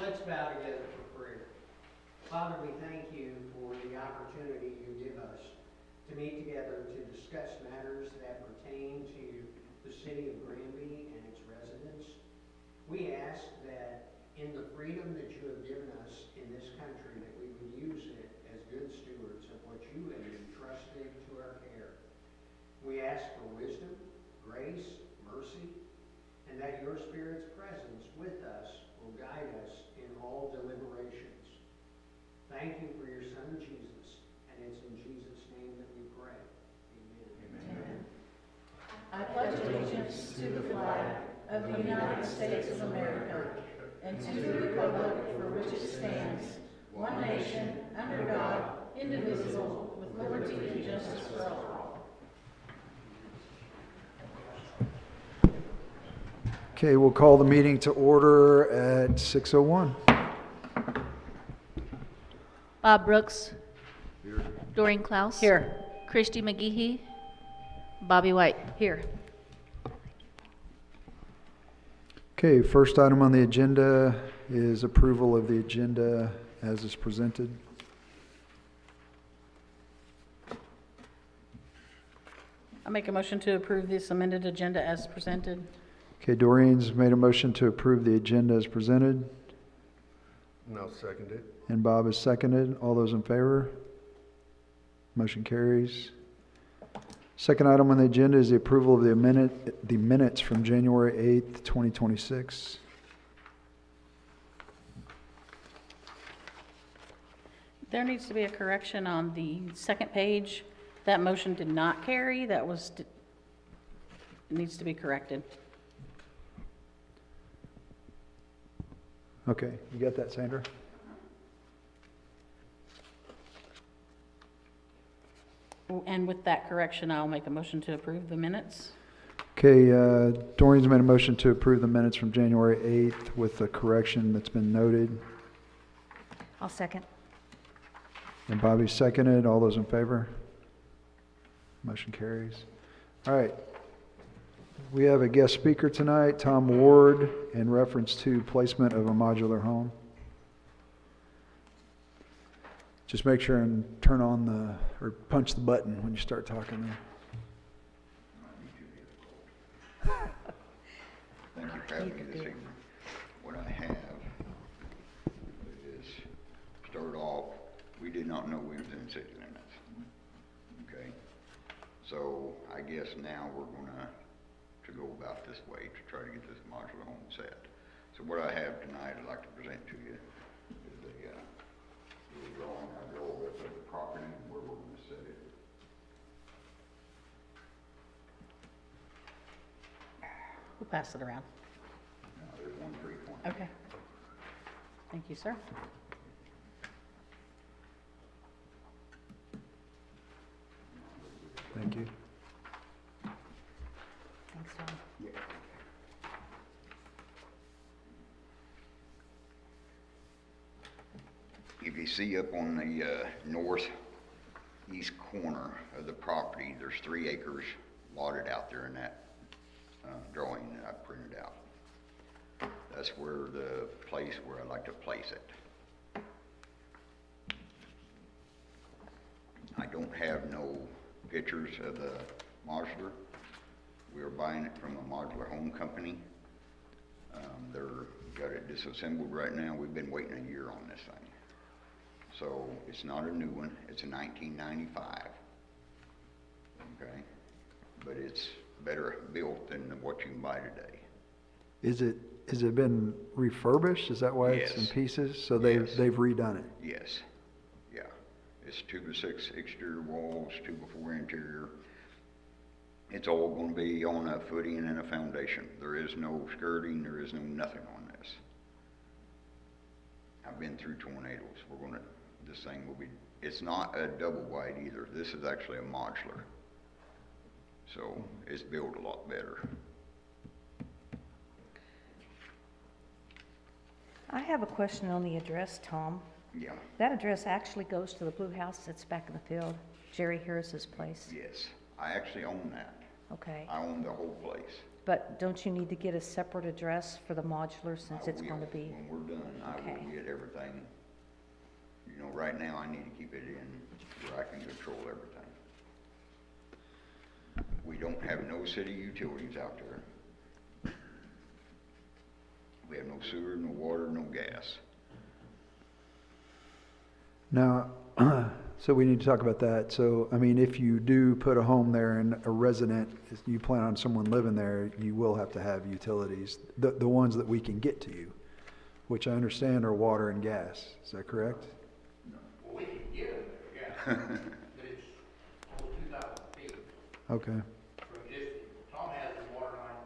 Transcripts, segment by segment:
Let's bow together for prayer. Father, we thank you for the opportunity you give us to meet together to discuss matters that pertain to the city of Granby and its residents. We ask that in the freedom that you have given us in this country, that we would use it as good stewards of what you have entrusted to our care. We ask for wisdom, grace, mercy, and that your Spirit's presence with us will guide us in all deliberations. Thank you for your Son, Jesus, and it's in Jesus' name that we pray. Amen. I pledge allegiance to the flag of the United States of America and to the republic for which it stands, one nation, under God, indivisible, with liberty and justice for all. Okay, we'll call the meeting to order at 6:01. Bob Brooks. Doreen Klaus. Here. Christy McGehee. Bobby White. Here. Okay, first item on the agenda is approval of the agenda as is presented. I make a motion to approve this amended agenda as presented. Okay, Doreen's made a motion to approve the agenda as presented, And I'll second it. and Bob has seconded. All those in favor? Motion carries. Second item on the agenda is the approval of the minutes from January 8th, 2026. There needs to be a correction on the second page. That motion did not carry. It needs to be corrected. Okay, you got that, Sandra? And with that correction, I'll make a motion to approve the minutes. Okay, Doreen's made a motion to approve the minutes from January 8th with the correction that's been noted. I'll second. And Bobby seconded. All those in favor? Motion carries. All right. We have a guest speaker tonight, Tom Ward, in reference to placement of a modular home. Just make sure and turn on or punch the button when you start talking there. Thank you for having me this evening. What I have is, start off, we did not know we was in city limits. Okay? So I guess now we're gonna go about this way to try to get this modular home set. So what I have tonight I'd like to present to you is a drawing I drew with the property where we're gonna set it. We'll pass it around. Now, there's 1 3 Okay. Thank you, sir. Thank you. Thanks, Tom. Yeah. If you see up on the northeast corner of the property, there's 3 acres lotted out there in that drawing that I printed out. That's where the place where I'd like to place it. I don't have no pictures of the modular. We are buying it from a modular home company. They're got it disassembled right now. We've been waiting a year on this thing. So it's not a new one. It's a 1995. Okay, but it's better built than what you can buy today. Has it been refurbished? Is that why it's in Yes. pieces? So Yes. they've redone it. Yes, yeah. It's 2x6 exterior walls, 2x4 interior. It's all going to be on a footing and a foundation. There is no skirting. There is no nothing on this. I've been through tornadoes. This thing will be. It's not a double wide either. This is actually a modular. So it's built a lot better. I have a question on the address, Tom. Yeah. That address actually goes to the blue house that's back in the field, Jerry Harris's place. Yes. I actually own that. Okay. I own the whole place. But don't you need to get a separate address for the modular since I it's going to will. be? When we're done, I Okay. will get everything. You know, right now, I need to keep it in where I can control everything. We don't have no city utilities out there. We have no sewer, no water, no gas. Now, so we need to talk about that. So, I mean, if you do put a home there and a resident, if you plan on someone living there, you will have to have utilities, the ones that we can get to you, which I understand are water and gas. Is that correct? Well, we can get them there, yeah, but it's over 2,000 feet Okay. from existing. Tom has his water line,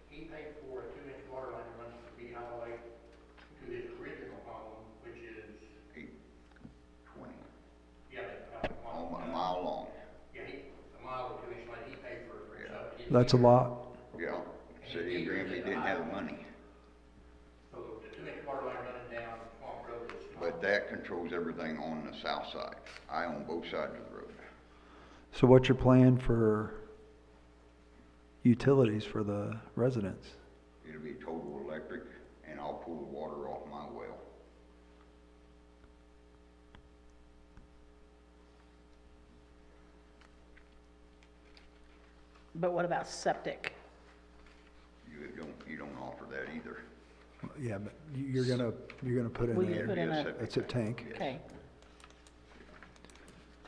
he paid for a 2-inch water line that runs from Beat Highway to his original home, which is, 820, yeah, a mile long. yeah, a mile or 2-inch line, he paid for it. Yeah. So That's a lot. Yeah, city of Granby didn't have the money, So the 2-inch water line running down Swamp Road is. but that controls everything on the south side. I own both sides of the road. So what's your plan for utilities for the residents? It'll be total electric, and I'll pull the water off my well. But what about septic? You don't offer that either. Yeah, but you're gonna put in Will you a, put in a- it's a tank. Yes. Okay.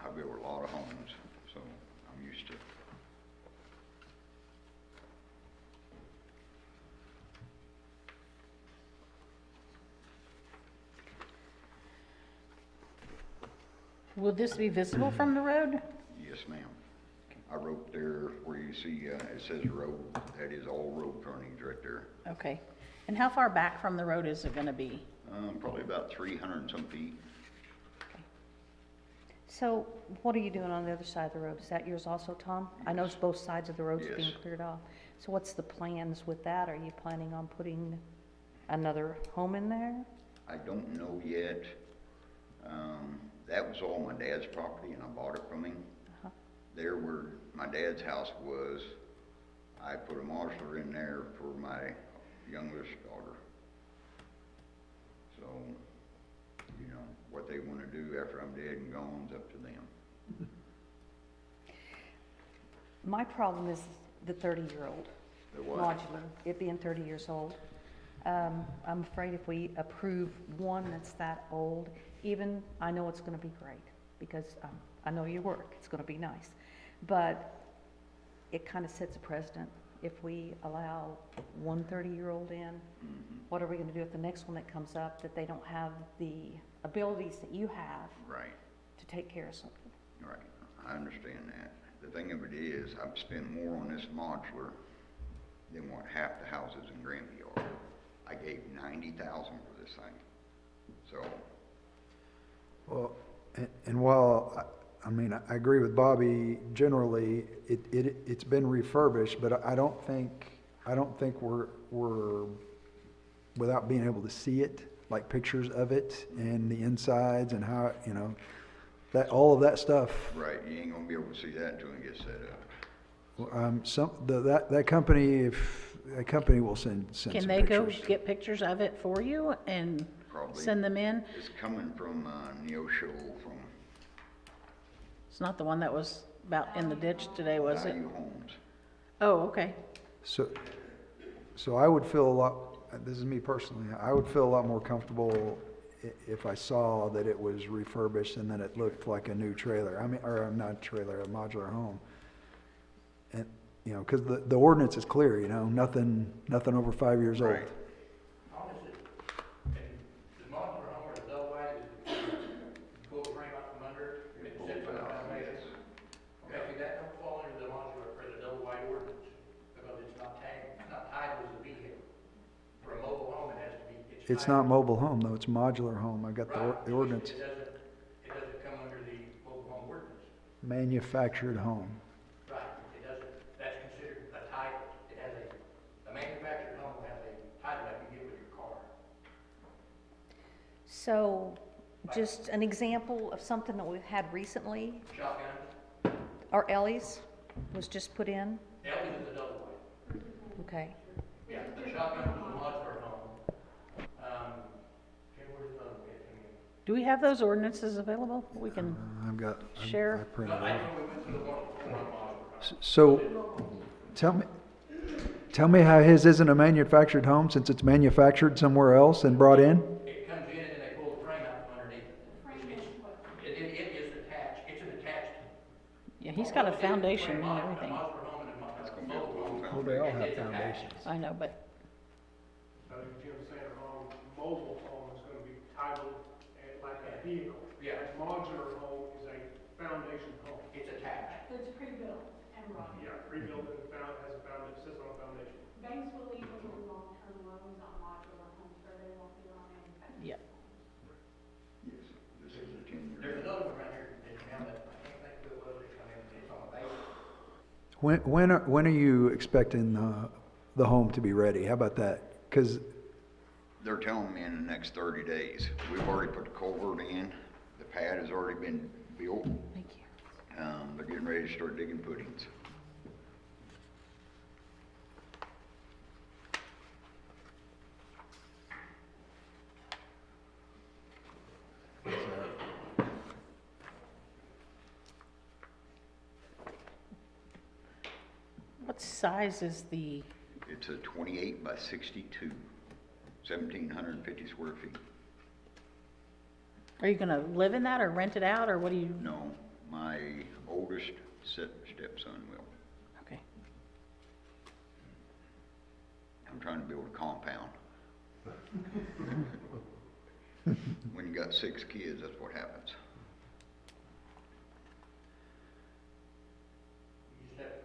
I built a lot of homes, so I'm used to it. Will this be visible from the road? Yes, ma'am. I wrote there where you see, it says road, that is all road frontage right there. Okay. And how far back from the road is it gonna be? Probably about 300 and some feet. So what are you doing on the other side of the road? Is that yours also, Tom? I know it's both sides of the road's being Yes. cleared off. So what's the plans with that? Are you planning on putting another home in there? I don't know yet. That was all my dad's property, and I bought it from him. Uh-huh. There where my dad's house was, I put a modular in there for my youngest daughter. So, you know, what they wanna do after I'm dead and gone is up to them. My problem is the 30-year-old The what? modular, it being 30 years old. I'm afraid if we approve one that's that old, even, I know it's gonna be great, because I know your work, it's gonna be nice. But it kind of sets a precedent. If we allow one 30-year-old in, Mhm. what are we gonna do with the next one that comes up that they don't have the abilities that you have Right, to take care of something? right. I understand that. The thing of it is, I've spent more on this modular than what half the houses in Granby are. I gave $90,000 for this thing. So, Well, and while, I mean, I agree with Bobby, generally, it's been refurbished, but I don't think we're, without being able to see it, like pictures of it and the insides and how, you know, that, all of that stuff. right, you ain't gonna be able to see that until it gets set up. That company will send some Can pictures. they go get pictures of it for you and Probably. send them in? It's coming from, Neosho from It's not the one that was about in the ditch today, was it? Value Homes. Oh, okay. So I would feel a lot, this is me personally, I would feel a lot more comfortable if I saw that it was refurbished and that it looked like a new trailer. I mean, or not trailer, a modular home. And, you know, because the ordinance is clear, you know, nothing over 5 years old. Right. How is it, and the modular home or the double wide, is it pull the frame out from under it, and it sits on the foundation? Okay, see, that don't fall under the modular or the double wide ordinance, because it's not tagged, it's not titled as a vehicle. For a mobile home, it has to be, It's titled. not mobile home, though, it's modular home. I got Right. the ordinance. It doesn't come under the mobile home ordinance. Manufactured home. Right, it doesn't, that's considered a title. It has a manufactured home has a title like you get with your car. So, just an example of something that we've had recently, Shotgun, our Ellie's was just put in. Ellie's is a double wide. Okay. Yeah, the shotgun was a modular home. Ken, where's the other one? Do we have those ordinances available? We can, I've got, Share. I printed I it. know we went through the one modular home. So, tell me how his isn't a manufactured home since it's manufactured somewhere else and brought in? It comes in and then they pull the frame out from underneath it. It is attached, it's an attached. yeah, he's got a foundation and A everything. modular home and a mobile home. Well, they all have It's attached. foundations. I know, but I think Jim's saying wrong, mobile home is gonna be titled like a vehicle. Yeah. A modular home is a foundation home. It's attached. It's pre-built and run. Yeah, rebuilt and has a foundation, sits on a foundation. Banks will even do long-term loans on modular homes where they won't be on manufactured. yeah. Yes, this is a 10-year. There's another one right here in town that I can't think who it was, it's on a base. When are you expecting the home to be ready? How about that? Because They're telling me in the next 30 days. We've already put the culvert in, the pad has already been built. Thank you. They're getting ready to start digging footings. What size is the, It's a 28 by 62, 1,750 square feet. are you gonna live in that or rent it out or what do you? No, my oldest stepson will. Okay. I'm trying to build a compound. When you got 6 kids, that's what happens. You just have to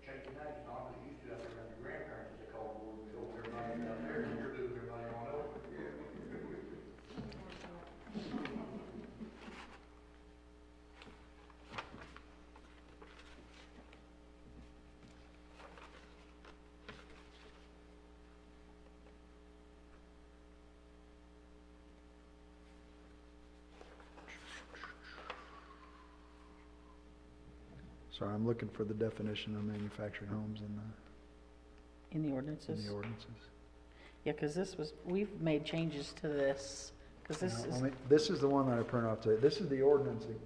change the names, Tom, because you used to have to run your grandparents as a cold war, we over everybody down there, and you're moving everybody on over. sorry, I'm looking for the definition of manufactured homes in In the the ordinances? ordinances. Yeah, because this was, we've made changes to this, because this Now, is, let me- This is the one that I print off today. This is the ordinance that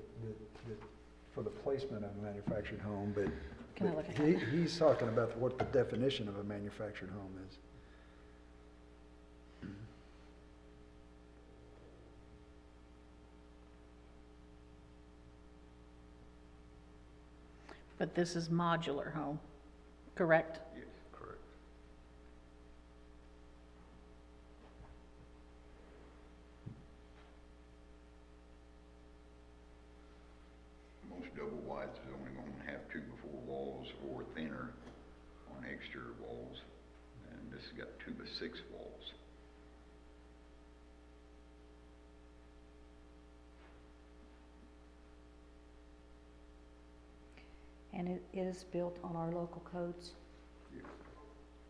for the placement of a manufactured home, but Can I look at but he's talking about what the definition of a manufactured home is. but this is modular home, correct? Yes, correct. Most double wides is only going to have 2 by 4 walls or thinner on exterior walls, and this has got 2 by 6 walls. And it is built on our local codes.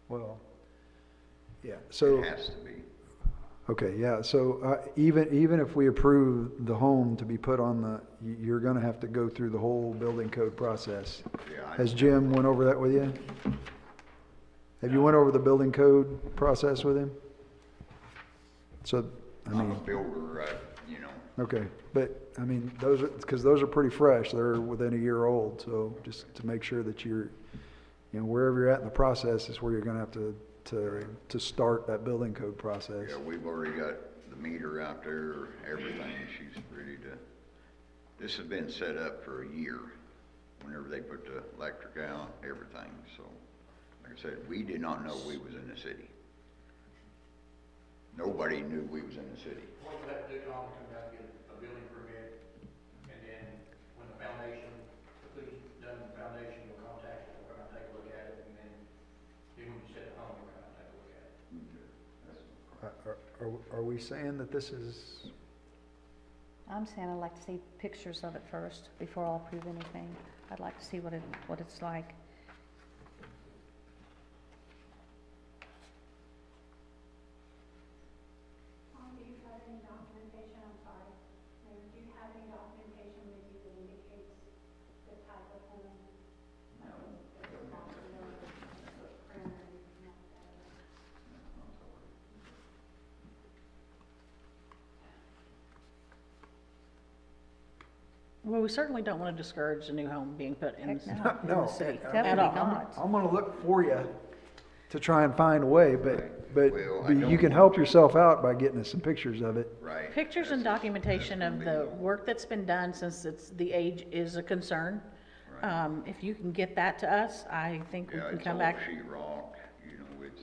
Well, yeah, so. It has to be. Okay, yeah, so even if we approve the home to be put on you're gonna have to go through the whole building code process. Yeah, Has Jim went over that with you? Have you went over the building code process with him? So, I I'm a mean, builder, you know. okay, but, I mean, because those are pretty fresh, they're within a year old, so just to make sure that wherever you're at in the process is where you're gonna have to start that building code process. Yeah, we've already got the meter out there, everything, she's ready to, this has been set up for a year, whenever they put the electric out, everything, so, like I said, we did not know we was in the city. Nobody knew we was in the city. What you have to do, Tom, is come down and get a building permit, and then when the foundation, completion done the foundation, you'll contact us, we'll come out and take a look at it, and then when you set the home, we'll come out and take a look at it. Are we saying that this is, I'm saying I'd like to see pictures of it first before I'll approve anything. I'd like to see what it's like. Do you have any documentation, I'm sorry, Mayor, do you have any documentation with you that indicates the type of home? No. The footprint or anything else? Well, we certainly don't want to discourage a new home being put in Heck the no. in the city at Definitely all. not. I'm gonna look for you to try and find a way, but Well, I you don't can want help to. yourself out by getting us some pictures of it. Right. Pictures and That's- documentation that's of gonna the be- work that's been done since the age is a concern. Right. If you can get that to us, I think we Yeah, can it's come all back. sheet rock, you know, it's,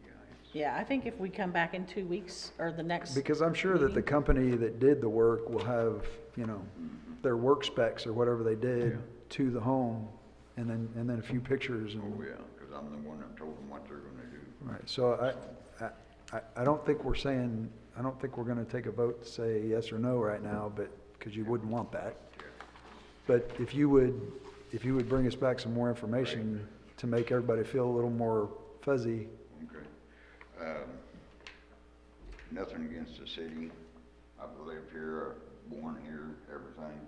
yeah, it's. Yeah, I think if we come back in 2 weeks or the next. Because I'm sure that the meeting. company that did the work will have, you know, their work specs or whatever they did Yeah. to the home, and then a few pictures Oh, and, yeah, because I'm the one that told them what they're gonna do. right, so I don't think we're saying, I don't think we're gonna take a vote to say yes or no right now, but, because you wouldn't want that. But if you would bring us back some more information to make everybody feel a little more fuzzy. Okay. Nothing against the city. I've lived here, born here, everything.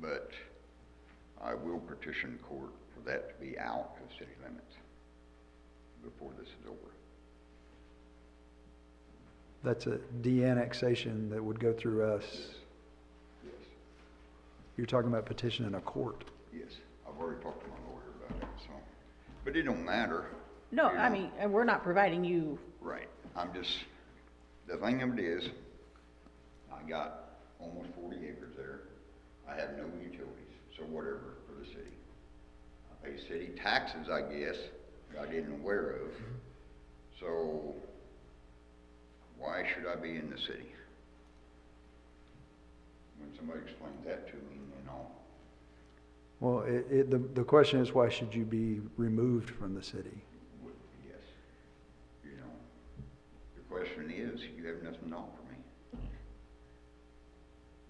But I will petition court for that to be out of city limits before this is over. That's a de-annexation that would go through us. Yes, You're talking about petitioning a court. yes. I've already talked to my lawyer about it, so. But it don't matter. No, you I know. mean, we're not providing you, Right, I'm just, the thing of it is, I got almost 40 acres there. I have no utilities, so whatever for the city. I pay city taxes, I guess, that I didn't aware of. So why should I be in the city? When somebody explains that to me, you know, Well, the question is, why should you be removed from the city? yes. You know, the question is, you have nothing to offer me.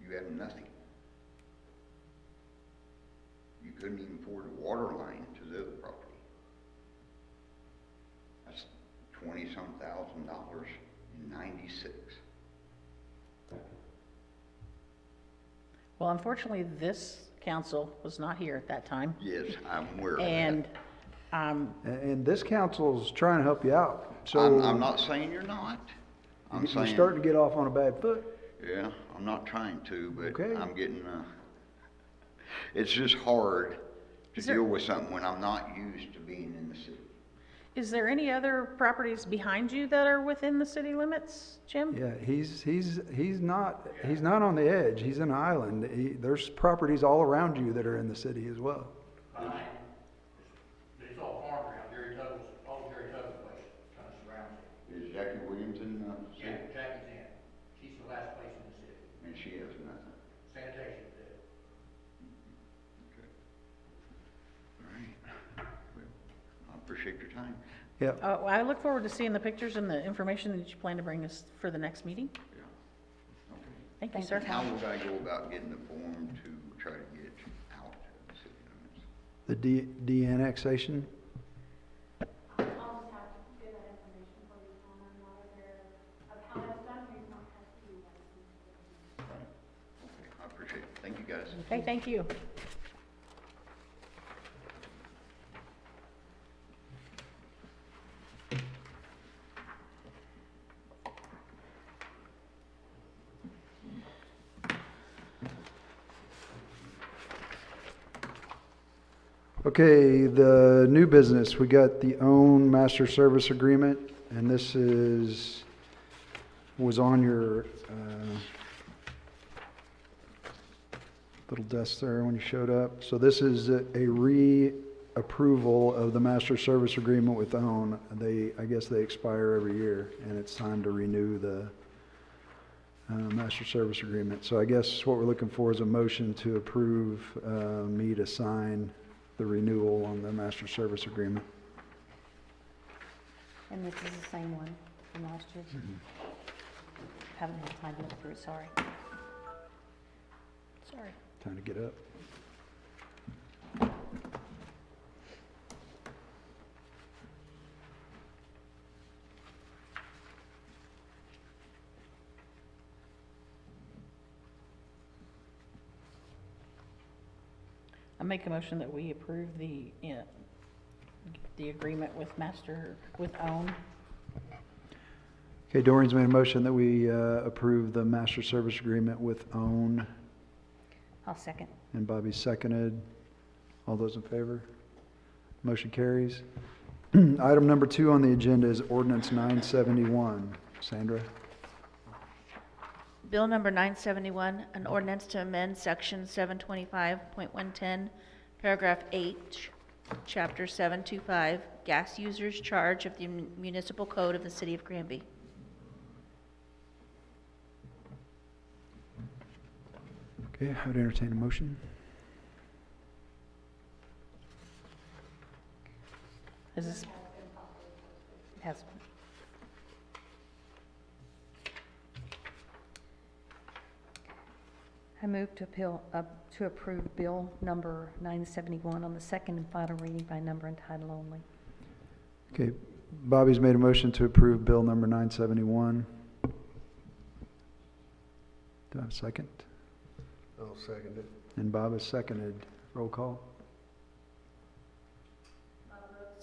You have nothing. You couldn't even afford a water line to the other property. That's $20-some thousand in '96. well, unfortunately, this council was not here at that time. Yes, I'm aware of that. And, And this council's trying to help you out, so. I'm not saying you're not. I'm You're saying, starting to get off on a bad foot. yeah, I'm not trying to, but Okay. I'm getting, it's just hard to Is there- deal with something when I'm not used to being in the city. is there any other properties behind you that are within the city limits, Jim? Yeah, he's not on the edge, he's an island. There's properties all around you that are in the city as well. Behind, it's all farm ground, Jerry Tubbs, all Jerry Tubbs place kind of surrounds it. Is Jackie Williamson, Yeah, Jackie's in, she's the last place in the city, and she has nothing? sanitation did. All right. Well, I appreciate your time. Yeah, I look forward to seeing the pictures and the information that you plan to bring us for the next meeting. Yeah. Okay. Thank you, sir. How would I go about getting the form to try to get out of the city limits? the de-annexation. I'll just have to get that information for you, Tom. I'm not aware of how that's done, we've not had to do that. Okay, I appreciate it. Thank you, guys. Okay, thank you. Okay, the new business, we got the OWN master service agreement, and this was on your little desk there when you showed up. So this is a reapproval of the master service agreement with OWN. I guess they expire every year, and it's time to renew the master service agreement. So I guess what we're looking for is a motion to approve me to sign the renewal on the master service agreement. And this is the same one from last year? Haven't had time to look through it, sorry. Sorry. Time to get up. I make a motion that we approve the agreement with OWN. Okay, Doreen's made a motion that we approve the master service agreement with OWN, I'll second. and Bobby seconded. All those in favor? Motion carries. Item number 2 on the agenda is ordinance 971. Sandra? Bill number 971, an ordinance to amend section 725.110, paragraph H, chapter 725, gas users charge of the municipal code of the city of Granby. Okay, I would entertain a motion. Is this? Has. I move to approve bill number 971 on the second and final reading by number and title only. Okay, Bobby's made a motion to approve bill number 971. Do I have a second? I'll second it. And Bob has seconded. Roll call.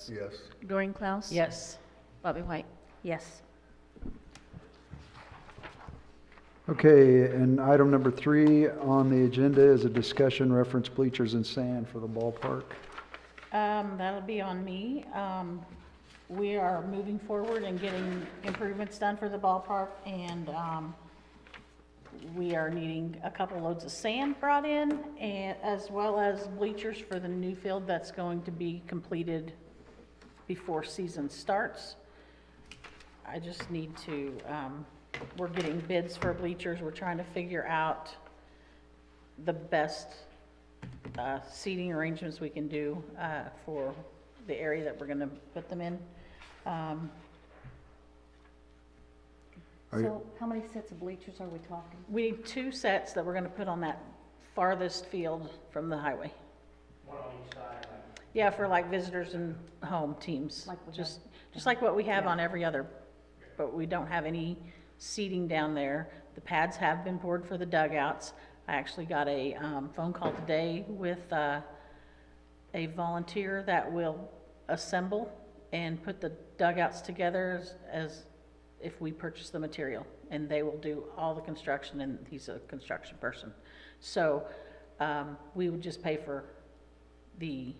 Yes. Doreen Klaus? Yes. Bobby White? Yes. Okay, and item number 3 on the agenda is a discussion reference bleachers and sand for the ballpark. That'll be on me. We are moving forward and getting improvements done for the ballpark, and, we are needing a couple loads of sand brought in, and as well as bleachers for the new field that's going to be completed before season starts. I just need to, we're getting bids for bleachers. We're trying to figure out the best seating arrangements we can do for the area that we're going to put them in. So how many sets of bleachers are we talking? We need 2 sets that we're going to put on that farthest field from the highway. One on each side, like, Yeah, for like visitors and home teams. Like we Just like what we have Yeah. on every other, but we don't have any seating down there. The pads have been poured for the dugouts. I actually got a phone call today with a volunteer that will assemble and put the dugouts together as if we purchase the material, and they will do all the construction, and he's a construction person. So we would just pay for the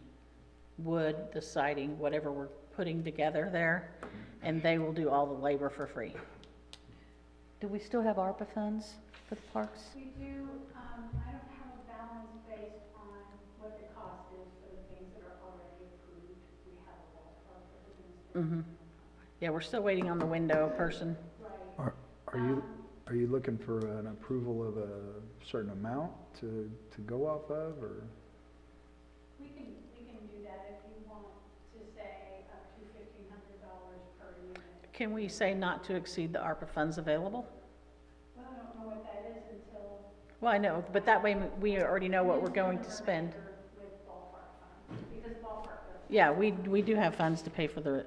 wood, the siding, whatever we're putting together there, and they will do all the labor for free. Do we still have ARPA funds for the parks? We do, I don't have a balance based on what the cost is for the things that are already approved. We have a ballpark for the things that. Mm-hmm. Yeah, we're still waiting on the window person. Right. Are you looking for an approval of a certain amount to go off of, or? We can do that if you want to say up to $1,500 per unit. Can we say not to exceed the ARPA funds available? Well, I don't know what that is until. Well, I know, but that way we already know what we're going to spend. With ballpark funds, because ballpark does. Yeah, we do have funds to pay for the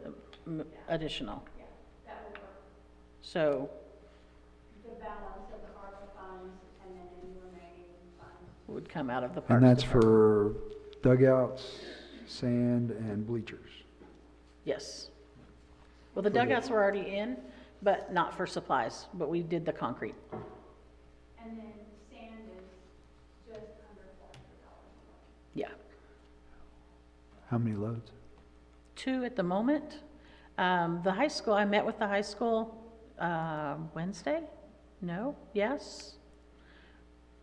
additional. Yeah, that will work. So The balance of the ARPA funds and then any remaining funds. it would come out of the parks. And that's department. for dugouts, sand, and bleachers. Yes. Well, the dugouts were already in, but not for supplies, but we did the concrete. And then sand is just under $400. Yeah. How many loads? 2 at the moment. The high school, I met with the high school Wednesday? No? Yes?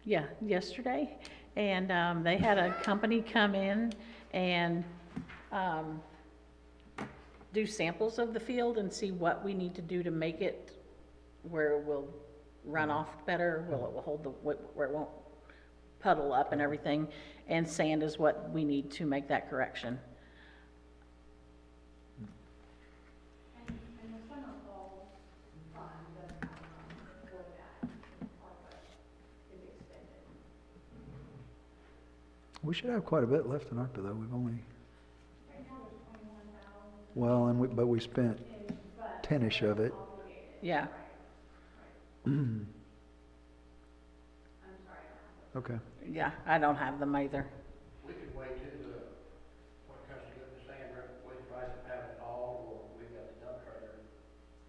Yeah, yesterday. And they had a company come in and do samples of the field and see what we need to do to make it where it will run off better, it will hold the, where it won't puddle up and everything. And sand is what we need to make that correction. And the summer fall fund does come for that, ARPA is extended. We should have quite a bit left in ARPA, though. We've only, Right now, there's 21,000, well, but we spent but 10-ish of it. obligated. Yeah. I'm sorry, I don't have Okay. Yeah, I don't have them either. we could wait till, when it comes to getting the sand, wait for us to have it all, or we've got the dump trailer,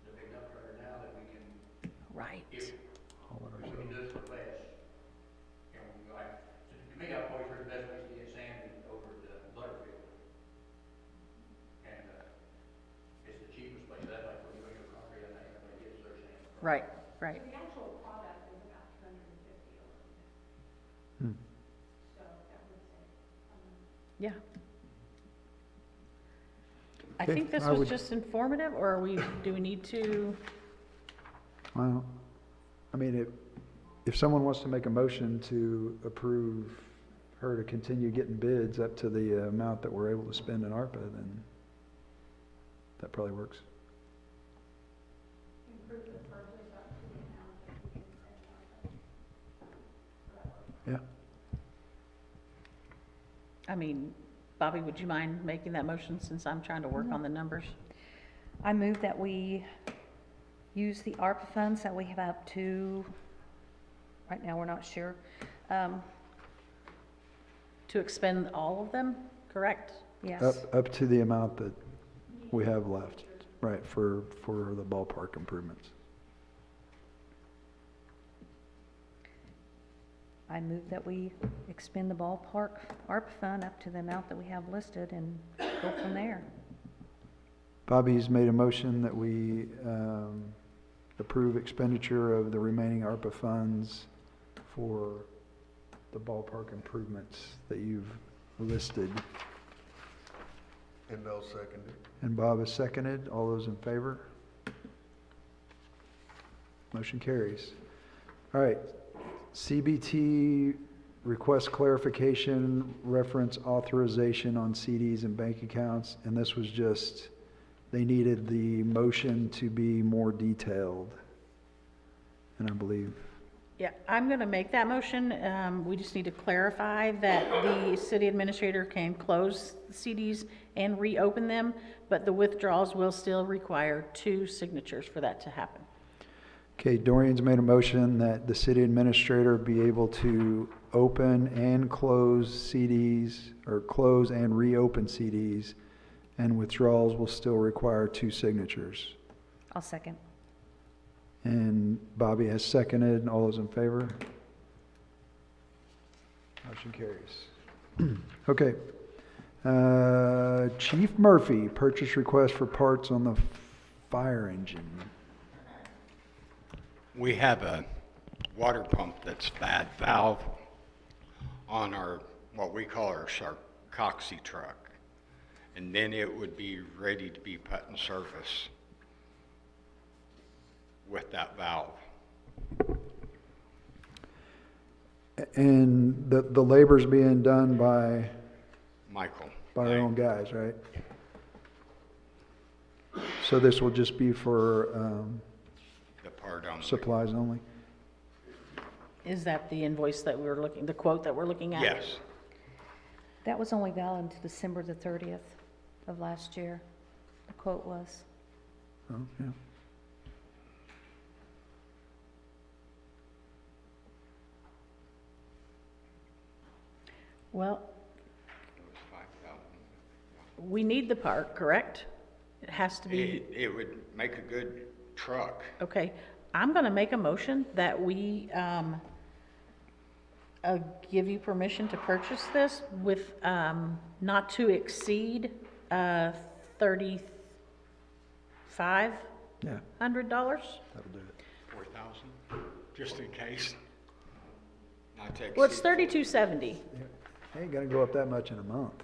the big dump trailer now that we if we can do it for less. You know, like, to me, I've always heard the best place to get sand is over at Butterfield. And, it's the cheapest place, that's like where you go to concrete, I think, everybody gets their sand. Right, right. The actual product is about 250 a load. Hmm. So that would say, Yeah. I Okay, think this I was would- just informative, or do we need to? Well, I mean, if someone wants to make a motion to approve her to continue getting bids up to the amount that we're able to spend in ARPA, then that probably works. improve the purchase up to the amount that we can spend on it. Yeah. I mean, Bobby, would you mind making that motion since I'm trying to work on the numbers? I move that we use the ARPA funds that we have up to, right now, we're not sure. To expend all of them, correct? Yes. Up to the amount that we have left, right, for the ballpark improvements. I move that we expend the ballpark ARPA fund up to the amount that we have listed and go from there. Bobby's made a motion that we approve expenditure of the remaining ARPA funds for the ballpark improvements that you've listed. And I'll second it. And Bob has seconded. All those in favor? Motion carries. All right. CBT request clarification, reference authorization on CDs and bank accounts. And this was just, they needed the motion to be more detailed. And I believe, Yeah, I'm going to make that motion. We just need to clarify that the city administrator can close CDs and reopen them, but the withdrawals will still require 2 signatures for that to happen. okay, Dorian's made a motion that the city administrator be able to open and close CDs, or close and reopen CDs, and withdrawals will still require 2 signatures. I'll second. And Bobby has seconded. All those in favor? Motion carries. Okay. Chief Murphy, purchase request for parts on the fire engine. We have a water pump that's bad valve on our, what we call our Sarcoxy truck. And then it would be ready to be put in service with that valve. And the labor's being done by Michael. our own guys, right? So this will just be for The part on. supplies only? Is that the invoice that we were looking, the quote that we're looking at? Yes. That was only valid until December the 30th of last year, the quote was. Oh, yeah. Well, It was 5,000. we need the part, correct? It has to be, It would make a good truck. okay. I'm going to make a motion that we give you permission to purchase this with not to exceed $3,500. Yeah, $100? that'll do it. 4,000, just in case. Not to Well, it's exceed- $3,270. Ain't gonna go up that much in a month.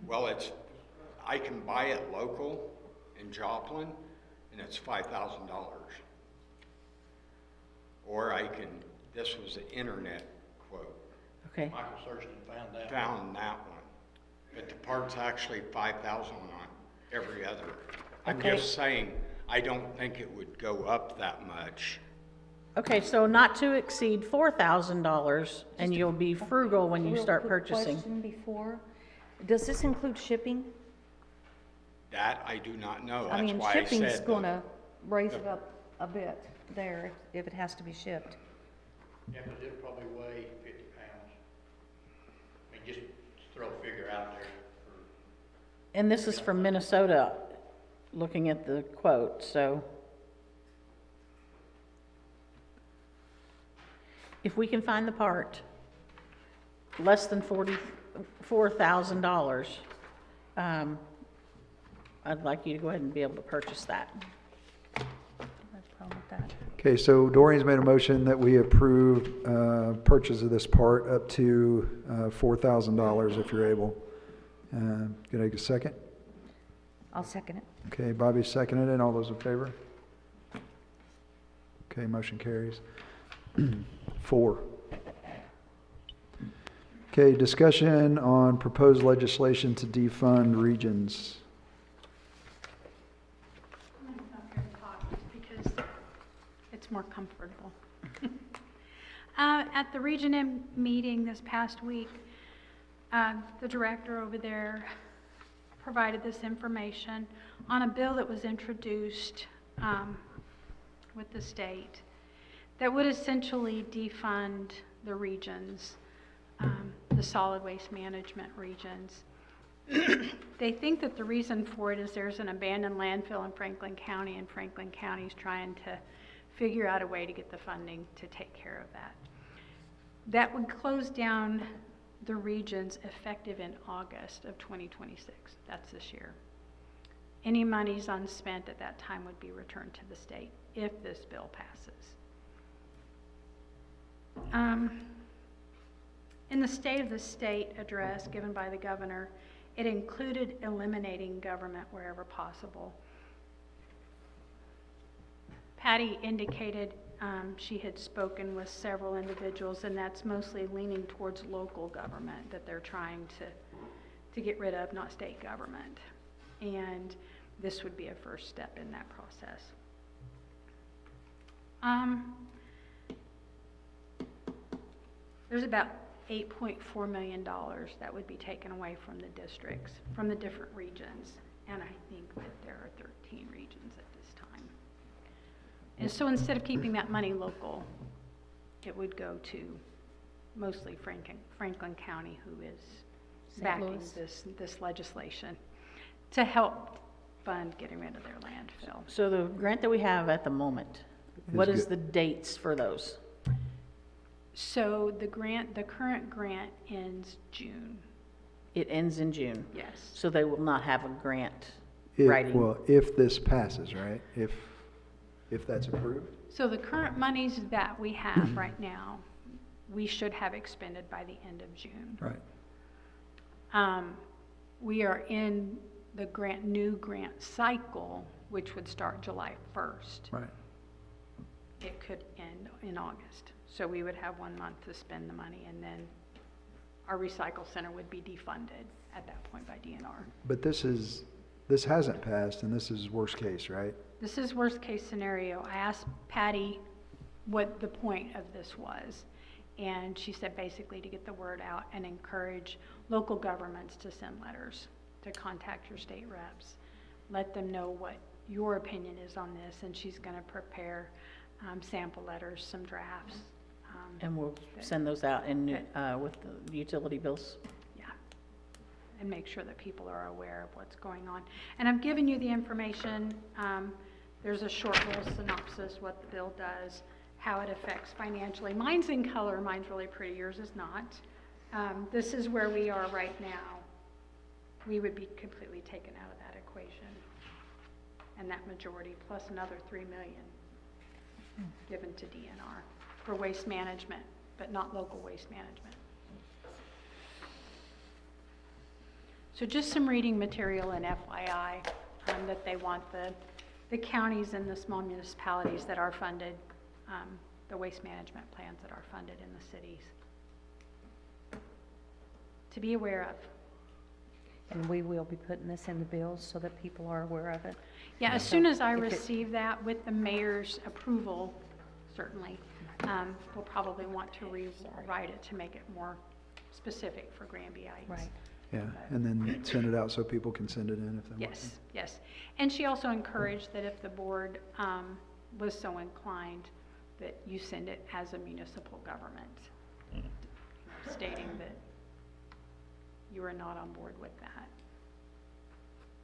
Well, I can buy it local in Joplin, and it's $5,000. Or this was an internet quote, Okay, Michael searched and found that. found that one. But the part's actually 5,000 on every other. I'm Okay. just saying, I don't think it would go up that much. okay, so not to exceed $4,000, and you'll be frugal when you Real start quick purchasing. question before, does this include shipping? That I do not know. I That's mean, why I shipping's said gonna raise it up a bit there if it has to be shipped. Yeah, because it'll probably weigh 50 pounds. I mean, just throw a figure out there for. And this is from Minnesota, looking at the quote, so, if we can find the part, less than $44,000, I'd like you to go ahead and be able to purchase that. No problem with that. Okay, so Doreen's made a motion that we approve purchase of this part up to $4,000 if you're able. Can I get a second? I'll second it. Okay, Bobby seconded it. All those in favor? Okay, motion carries. 4. Okay, discussion on proposed legislation to defund regions. I'm gonna come up here and talk just because it's more comfortable. At the Region M meeting this past week, the director over there provided this information on a bill that was introduced with the state that would essentially defund the regions, the solid waste management regions. They think that the reason for it is there's an abandoned landfill in Franklin County, and Franklin County's trying to figure out a way to get the funding to take care of that. That would close down the regions effective in August of 2026. That's this year. Any monies unspent at that time would be returned to the state if this bill passes. In the State of the State address given by the governor, it included eliminating government wherever possible. Patty indicated she had spoken with several individuals, and that's mostly leaning towards local government that they're trying to get rid of, not state government. And this would be a first step in that process. There's about $8.4 million that would be taken away from the districts, from the different regions. And I think that there are 13 regions at this time. And so instead of keeping that money local, it would go to mostly Franklin County, who is St. backing Louis. this legislation to help fund getting rid of their landfill. So the grant that we have at the moment, what is the dates for those? So the current grant ends June, It ends in June, yes. so they will not have a grant If- writing. Well, if this passes, right? If that's approved? So the current monies that we have right now, we should have expended by the end of June. Right. We are in the new grant cycle, which would start July 1st. Right. It could end in August. So we would have 1 month to spend the money, and then our recycle center would be defunded at that point by DNR. But this hasn't passed, and this is worst case, right? This is worst case scenario. I asked Patty what the point of this was, and she said basically to get the word out and encourage local governments to send letters, to contact your state reps, let them know what your opinion is on this, and she's going to prepare sample letters, some drafts. And we'll send those out in, with the utility bills. Yeah, and make sure that people are aware of what's going on. And I've given you the information. There's a short little synopsis, what the bill does, how it affects financially. Mine's in color, mine's really pretty, yours is not. This is where we are right now. We would be completely taken out of that equation. And that majority, plus another $3 million given to DNR for waste management, but not local waste management. So just some reading material and FYI that they want the counties and the small municipalities that are funded, the waste management plans that are funded in the cities, to be aware of. And we will be putting this in the bills so that people are aware of it. Yeah, as So soon as I if it- receive that with the mayor's approval, certainly, we'll probably want to rewrite it to make it more specific for Granbyites. Right. Yeah, and then send it out so people can send it in if they want. Yes, yes. And she also encouraged that if the board was so inclined, that you send it as a municipal government, stating that you are not on board with that.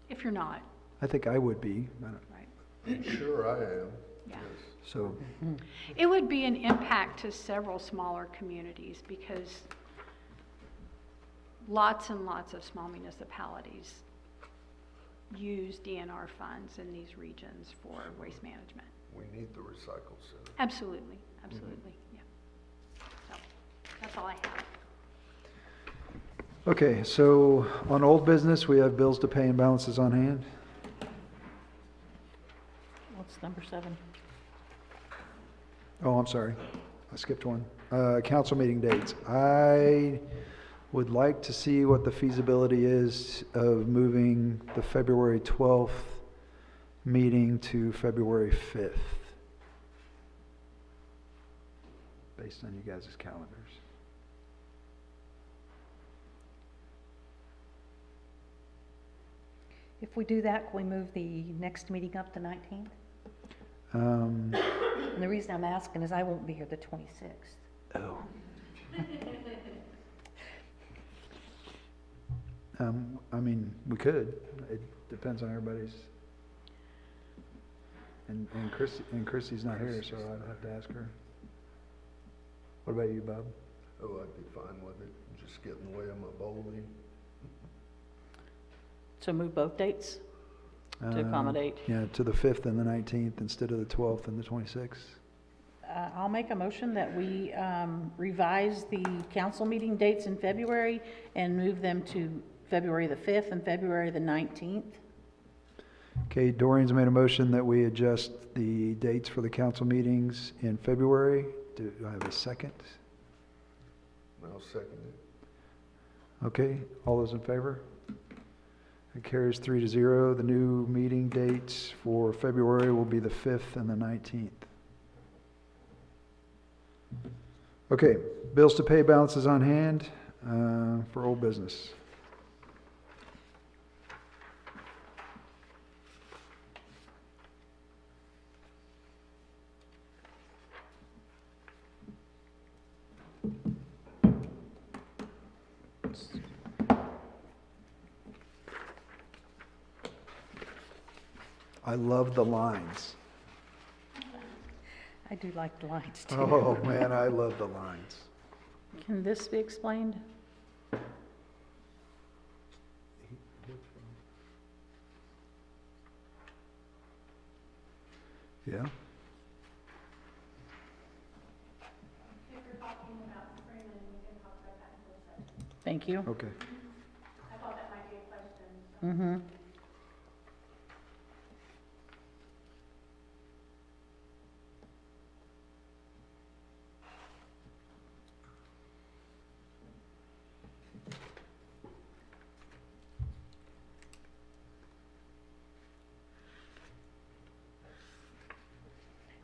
If you're not, I think I would be. I don't- right? Sure I am. Yeah. So, It would be an impact to several smaller communities because lots and lots of small municipalities use DNR funds in these regions for waste management. We need the recycle center. Absolutely, absolutely, yeah. So, that's all I have. okay, so on old business, we have bills to pay and balances on hand. What's number 7? Oh, I'm sorry. I skipped one. Council meeting dates. I would like to see what the feasibility is of moving the February 12th meeting to February 5th. Based on you guys' calendars. If we do that, can we move the next meeting up to 19th? Um, And the reason I'm asking is I won't be here the 26th. oh. I mean, we could. It depends on everybody's. And Chrissy's not here, so I'd have to ask her. What about you, Bob? Oh, I'd be fine with it, just get in the way of my bowling. So move both dates to Um, accommodate. Yeah, to the 5th and the 19th instead of the 12th and the 26th. I'll make a motion that we revise the council meeting dates in February and move them to February the 5th and February the 19th. Okay, Doreen's made a motion that we adjust the dates for the council meetings in February. Do I have a second? I'll second it. Okay, all those in favor? It carries 3-0. The new meeting dates for February will be the 5th and the 19th. Okay, bills to pay, balances on hand for old business. I love the lines. I do like the lines too. Oh, man, I love the lines. Can this be explained? Yeah? Thank you. Okay. Mm-hmm.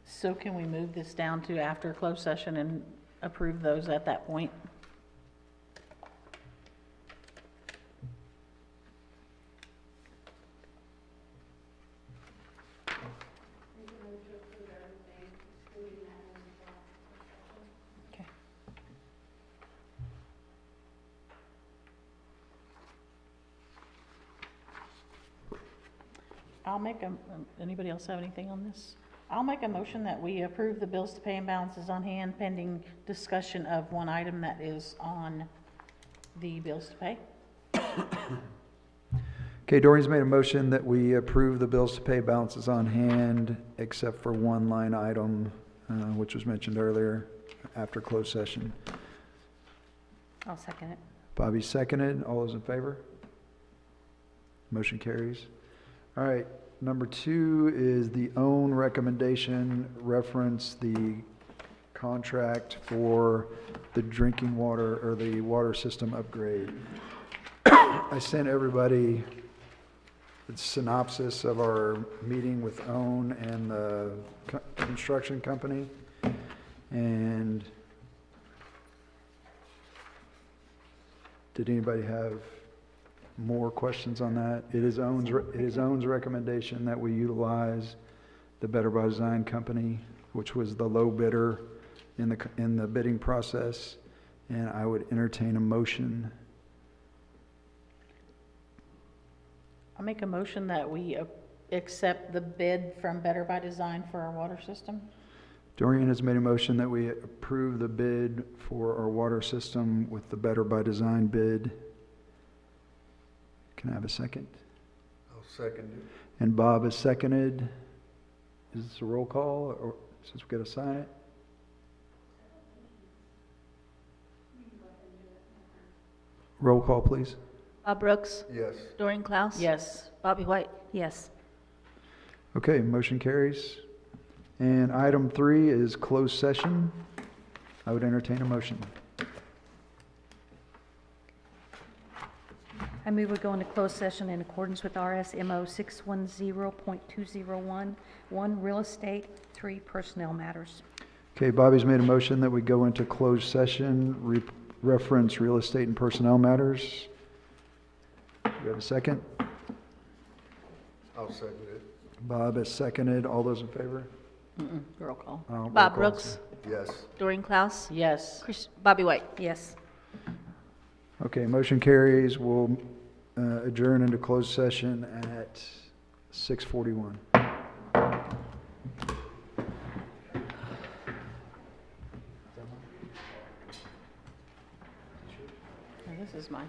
So can we move this down to after closed session and approve those at that point? Okay. I'll make a, anybody else have anything on this? I'll make a motion that we approve the bills to pay and balances on hand pending discussion of one item that is on the bills to pay. Okay, Doreen's made a motion that we approve the bills to pay, balances on hand, except for one line item, which was mentioned earlier after closed session. I'll second it. Bobby seconded. All those in favor? Motion carries. All right, number 2 is the own recommendation, reference the contract for the drinking water or the water system upgrade. I sent everybody the synopsis of our meeting with OWN and the construction company. And did anybody have more questions on that? It is OWN's recommendation that we utilize the Better by Design company, which was the low bidder in the bidding process. And I would entertain a motion. I'll make a motion that we accept the bid from Better by Design for our water system. Dorian has made a motion that we approve the bid for our water system with the Better by Design bid. Can I have a second? I'll second it. And Bob has seconded. Is this a roll call, or since we got to sign it? Roll call, please. Bob Brooks, Yes. Doreen Klaus. Yes. Bobby White. Yes. Okay, motion carries. And item 3 is closed session. I would entertain a motion. I move we go into closed session in accordance with RSMO 610.201, 1, real estate, 3, personnel matters. Okay, Bobby's made a motion that we go into closed session, reference real estate and personnel matters. Do you have a second? I'll second it. Bob has seconded. All those in favor? Roll call. Roll Bob call, Brooks, Yes. Doreen Klaus. Yes. Bobby White. Yes. Okay, motion carries. We'll adjourn into closed session at 6:41. This is mine.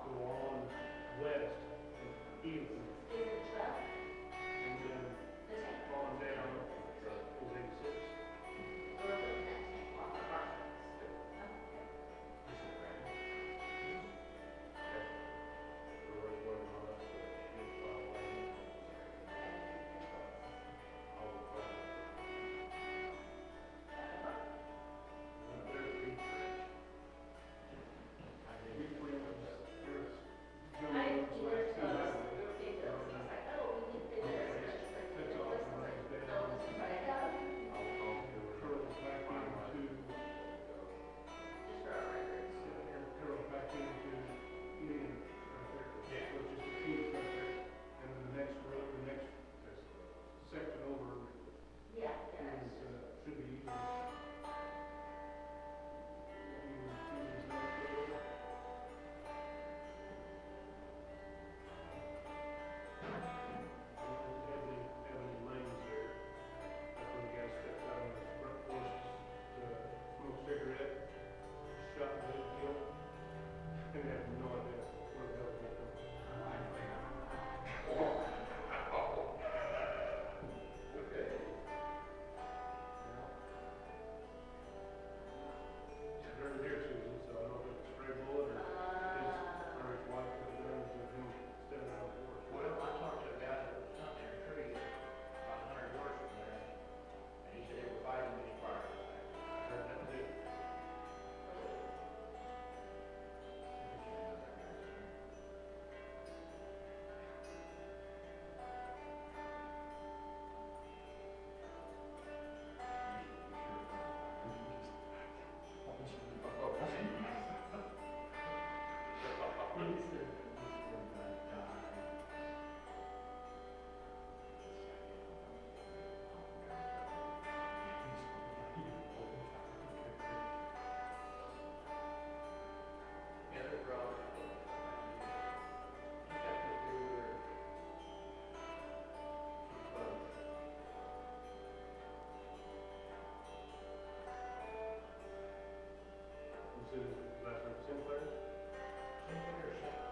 go on west and east. And then on down is 86. Section over is, should be easy. Lanes there. That's when the guy steps out on his front porch to smoke a cigarette, shot and then killed. And they have no idea where the hell it came from. It's very deer season, so I don't know if it's a stray bullet or his wife that runs with him standing out on the porch. Well, I talked to a guy that was hunting in a tree about 100 yards from there, and he said they were fighting these fires. I heard that too. Yeah, they're brothers. You got to do their both. This is last name Sinclair. Sinclair or Sinclair?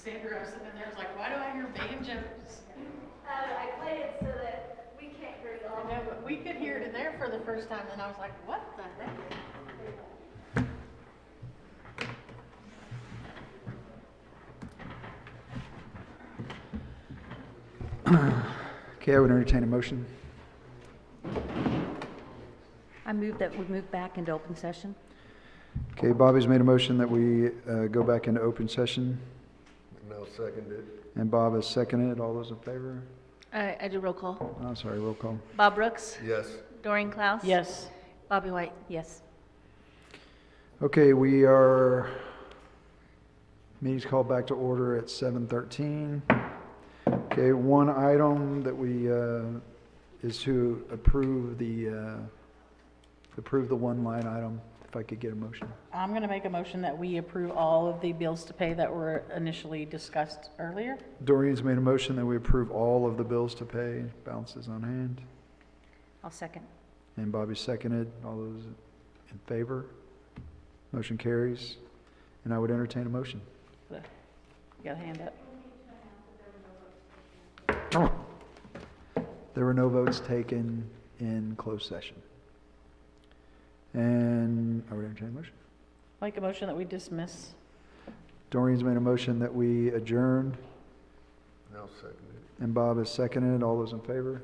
Sandra, I was sitting there, I was like, why do I hear banjos? I played it so that we can't hear y'all. I know, but we could hear it in there for the first time, and I was like, what the heck? Okay, I would entertain a motion. I move that we move back into open session. Okay, Bobby's made a motion that we go back into open session, And I'll second it. and Bob has seconded. All those in favor? I do roll call. Oh, sorry, roll call. Bob Brooks, Yes. Doreen Klaus. Yes. Bobby White. Yes. Okay, we are, meeting's called back to order at 7:13. Okay, one item that we, is to approve the one line item, if I could get a motion. I'm gonna make a motion that we approve all of the bills to pay that were initially discussed earlier. Doreen's made a motion that we approve all of the bills to pay, balances on hand, I'll second. and Bobby seconded. All those in favor? Motion carries, and I would entertain a motion. You got a hand up? There were no votes taken in closed session. And I would entertain a motion. Make a motion that we dismiss. Doreen's made a motion that we adjourn, And I'll second it. and Bob has seconded. All those in favor?